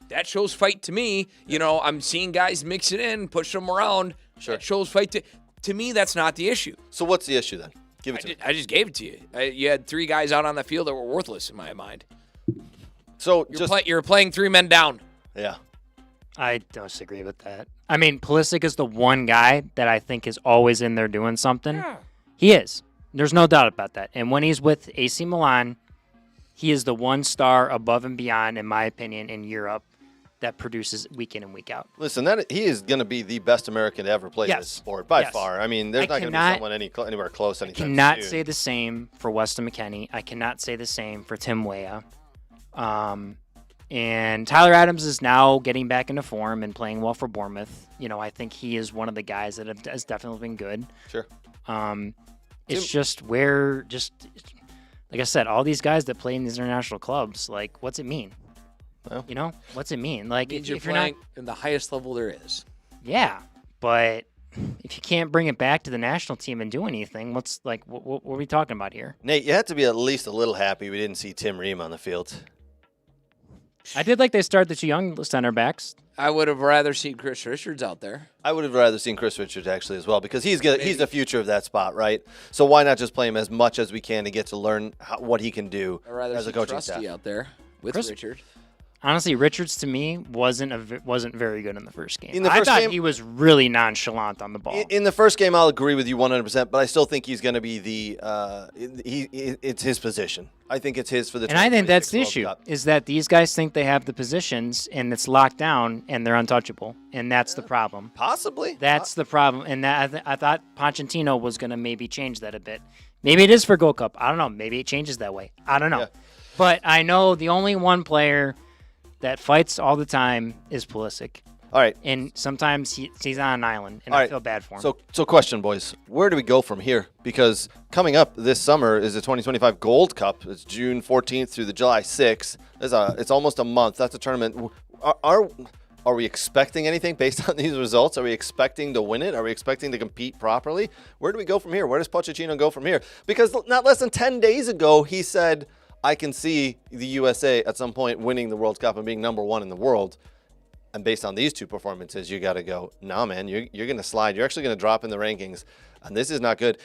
That shows fight to me. You know, I'm seeing guys mix it in, push them around. Sure. That shows fight to me. That's not the issue. So what's the issue then? Give it to me. I just gave it to you. You had 3 guys out on the field that were worthless in my mind. So You're playing 3 men down. Yeah. I don't disagree with that. I mean, Pulisic is the one guy that I think is always in there doing something. Yeah. He is. There's no doubt about that. And when he's with AC Milan, he is the one star above and beyond, in my opinion, in Europe that produces week in and week out. Listen, he is going to be the best American to ever play this sport by far. I mean, there's not going to be someone anywhere close anytime soon. I cannot say the same for Weston McKennie. I cannot say the same for Tim Weah. And Tyler Adams is now getting back into form and playing well for Bournemouth. You know, I think he is one of the guys that has definitely been good. Sure. It's like I said, all these guys that play in these international clubs, like, what's it mean? Well, you know, what's it mean? Like, Means if you're playing in the highest level there is. Yeah, but if you can't bring it back to the national team and do anything, what are we talking about here? Nate, you have to be at least a little happy we didn't see Tim Ream on the field. I did like they start the 2 young center backs. I would have rather seen Chris Richards out there. I would have rather seen Chris Richards actually as well because he's the future of that spot, right? So why not just play him as much as we can to get to learn what he can do as a coaching staff? I'd rather see Trusty out there with Richard. Honestly, Richards to me wasn't very good in the first game. I thought he was really nonchalant on the ball. In the first game, I'll agree with you 100%, but I still think he's going to be it's his position. I think it's his for the. And I think that's the issue is that these guys think they have the positions and it's locked down and they're untouchable, and that's the problem. Possibly. That's the problem, and I thought Pochettino was going to maybe change that a bit. Maybe it is for Gold Cup. I don't know. Maybe it changes that way. I don't know. Yeah. But I know the only one player that fights all the time is Pulisic. All right. And sometimes he's on an island, and I feel bad for him. So question, boys. Where do we go from here? Because coming up this summer is the 2025 Gold Cup. It's June 14th through the July 6th. It's almost a month. That's a tournament. Are we expecting anything based on these results? Are we expecting to win it? Are we expecting to compete properly? Where do we go from here? Where does Pochettino go from here? Because not less than 10 days ago, he said, I can see the USA at some point winning the World Cup and being number 1 in the world. And based on these 2 performances, you got to go, nah, man, you're going to slide. You're actually going to drop in the rankings. And this is not good.